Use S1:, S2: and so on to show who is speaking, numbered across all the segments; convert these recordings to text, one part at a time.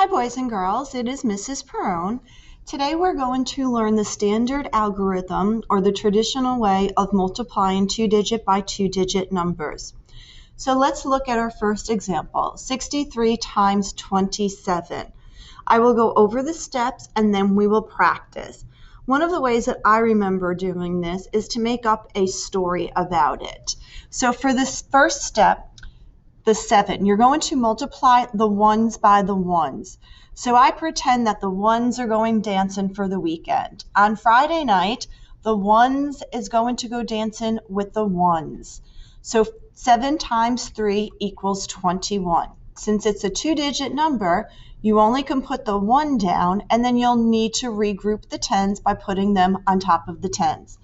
S1: Hi boys and girls, it is Mrs. Perrone. Today we're going to learn the standard algorithm or the traditional way of multiplying two-digit by two-digit numbers. So let's look at our first example, 63 times 27. I will go over the steps and then we will practice. One of the ways that I remember doing this is to make up a story about it. So for this first step, the 7, you're going to multiply the ones by the ones. So I pretend that the ones are going dancing for the weekend. On Friday night, the ones is going to go dancing with the ones. So 7 times 3 equals 21. Since it's a two-digit number, you only can put the 1 down, and then you'll need to regroup the tens by putting them on top of the tens.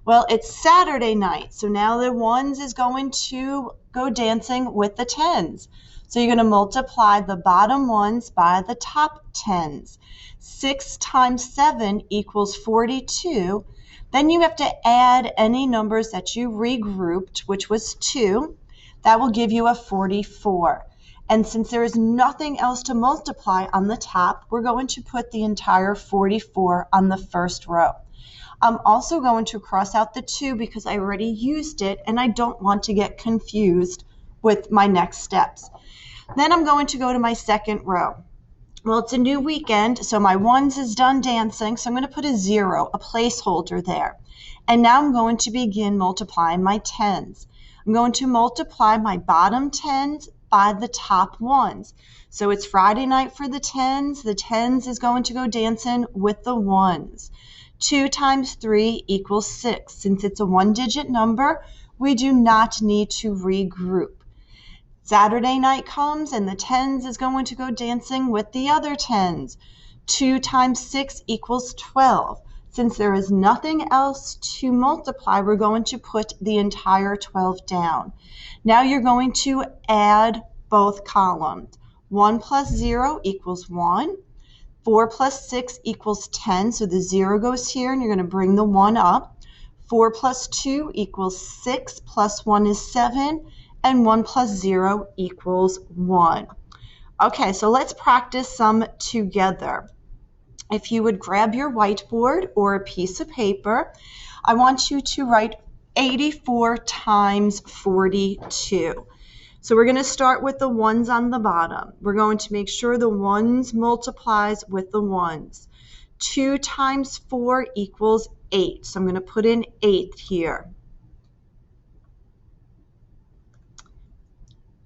S1: Well, it's Saturday night, so now the ones is going to go dancing with the tens. So you're going to multiply the bottom ones by the top tens. 6 times 7 equals 42. Then you have to add any numbers that you regrouped, which was 2. That will give you a 44. And since there is nothing else to multiply on the top, we're going to put the entire 44 on the first row. I'm also going to cross out the 2 because I already used it and I don't want to get confused with my next steps. Then I'm going to go to my second row. Well, it's a new weekend, so my ones is done dancing, so I'm going to put a 0, a placeholder there. And now I'm going to begin multiplying my tens. I'm going to multiply my bottom tens by the top ones. So it's Friday night for the tens. The tens is going to go dancing with the ones. 2 times 3 equals 6. Since it's a one-digit number, we do not need to regroup. Saturday night comes and the tens is going to go dancing with the other tens. 2 times 6 equals 12. Since there is nothing else to multiply, we're going to put the entire 12 down. Now you're going to add both columns. 1 plus 0 equals 1. 4 plus 6 equals 10, so the 0 goes here, and you're going to bring the 1 up. 4 plus 2 equals 6, plus 1 is 7, and 1 plus 0 equals 1. Okay, so let's practice some together. If you would grab your whiteboard or a piece of paper, I want you to write 84 times 42. So we're going to start with the ones on the bottom. We're going to make sure the ones multiplies with the ones. 2 times 4 equals 8. So I'm going to put in 8 here.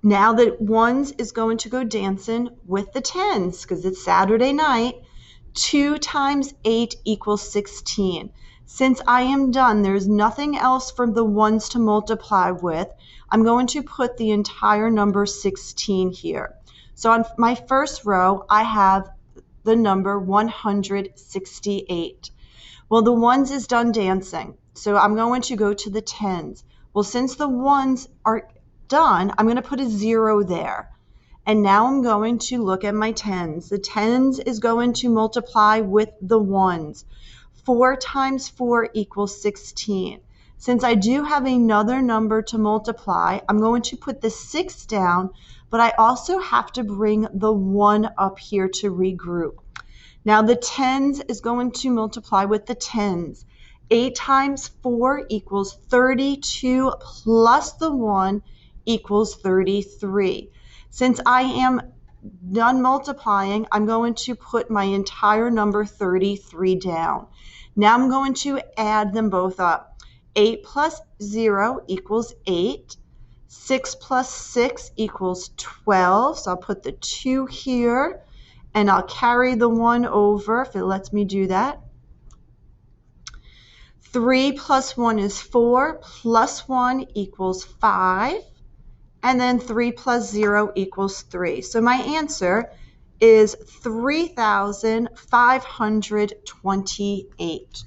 S1: Now the ones is going to go dancing with the tens because it's Saturday night. 2 times 8 equals 16. Since I am done, there's nothing else for the ones to multiply with. I'm going to put the entire number 16 here. So on my first row, I have the number 168. Well, the ones is done dancing, so I'm going to go to the tens. Well, since the ones are done, I'm going to put a 0 there. And now I'm going to look at my tens. The tens is going to multiply with the ones. 4 times 4 equals 16. Since I do have another number to multiply, I'm going to put the 6 down, but I also have to bring the 1 up here to regroup. Now the tens is going to multiply with the tens. 8 times 4 equals 32 plus the 1 equals 33. Since I am done multiplying, I'm going to put my entire number 33 down. Now I'm going to add them both up. 8 plus 0 equals 8. 6 plus 6 equals 12. So I'll put the 2 here, and I'll carry the 1 over if it lets me do that. 3 plus 1 is 4, plus 1 equals 5. And then 3 plus 0 equals 3. So my answer is 3,528.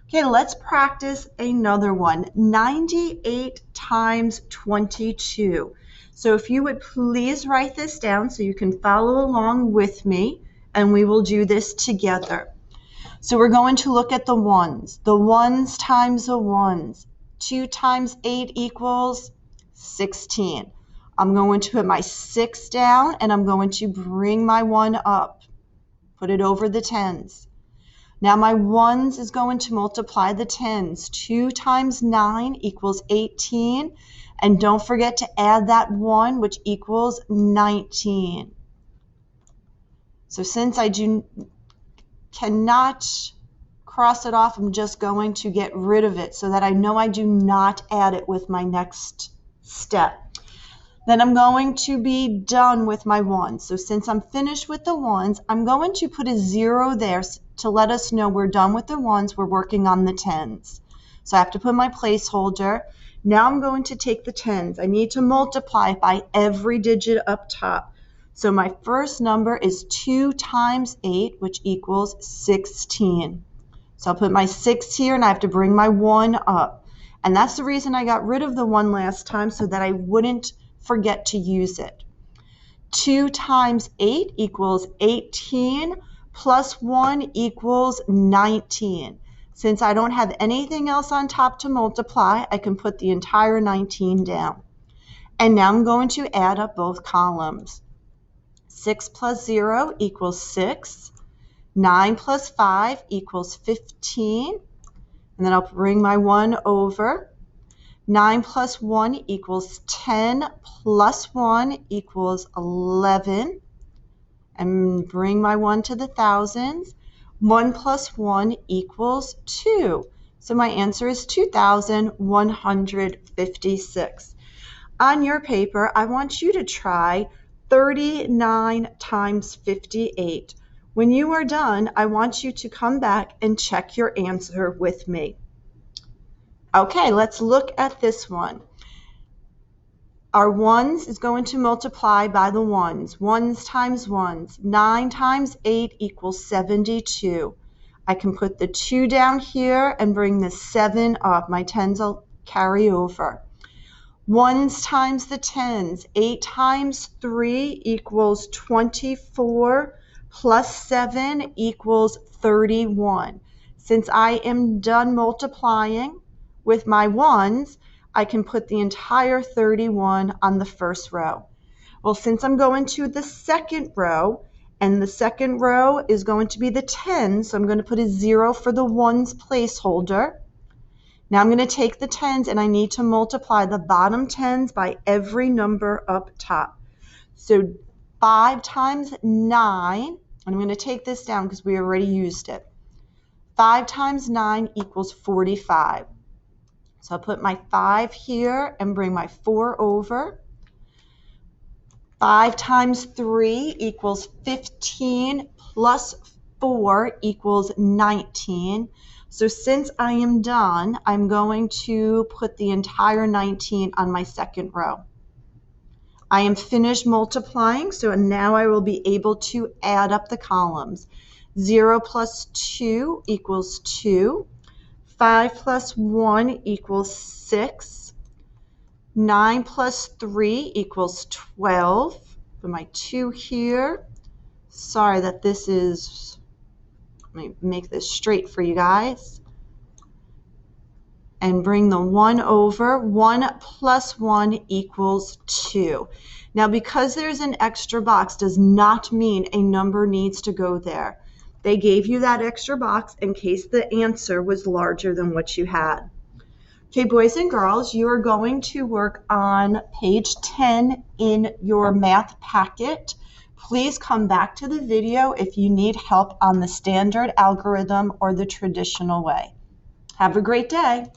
S1: Okay, let's practice another one. 98 times 22. So if you would please write this down so you can follow along with me, and we will do this together. So we're going to look at the ones. The ones times the ones. 2 times 8 equals 16. I'm going to put my 6 down, and I'm going to bring my 1 up. Put it over the tens. Now my ones is going to multiply the tens. 2 times 9 equals 18. And don't forget to add that 1, which equals 19. So since I cannot cross it off, I'm just going to get rid of it so that I know I do not add it with my next step. Then I'm going to be done with my ones. So since I'm finished with the ones, I'm going to put a 0 there to let us know we're done with the ones, we're working on the tens. So I have to put my placeholder. Now I'm going to take the tens. I need to multiply by every digit up top. So my first number is 2 times 8, which equals 16. So I'll put my 6 here, and I have to bring my 1 up. And that's the reason I got rid of the 1 last time, so that I wouldn't forget to use it. 2 times 8 equals 18, plus 1 equals 19. Since I don't have anything else on top to multiply, I can put the entire 19 down. And now I'm going to add up both columns. 6 plus 0 equals 6. 9 plus 5 equals 15. And then I'll bring my 1 over. 9 plus 1 equals 10, plus 1 equals 11. And bring my 1 to the thousands. 1 plus 1 equals 2. So my answer is 2,156. On your paper, I want you to try 39 times 58. When you are done, I want you to come back and check your answer with me. Okay, let's look at this one. Our ones is going to multiply by the ones. Ones times ones. 9 times 8 equals 72. I can put the 2 down here and bring the 7 up. My tens will carry over. Ones times the tens. 8 times 3 equals 24, plus 7 equals 31. Since I am done multiplying with my ones, I can put the entire 31 on the first row. Well, since I'm going to the second row, and the second row is going to be the 10, so I'm going to put a 0 for the ones placeholder. Now I'm going to take the tens, and I need to multiply the bottom tens by every number up top. So 5 times 9, and I'm going to take this down because we already used it. 5 times 9 equals 45. So I'll put my 5 here and bring my 4 over. 5 times 3 equals 15, plus 4 equals 19. So since I am done, I'm going to put the entire 19 on my second row. I am finished multiplying, so now I will be able to add up the columns. 0 plus 2 equals 2. 5 plus 1 equals 6. 9 plus 3 equals 12. Put my 2 here. Sorry that this is, let me make this straight for you guys. And bring the 1 over. 1 plus 1 equals 2. Now, because there's an extra box does not mean a number needs to go there. They gave you that extra box in case the answer was larger than what you had. Okay, boys and girls, you are going to work on page 10 in your math packet. Please come back to the video if you need help on the standard algorithm or the traditional way. Have a great day.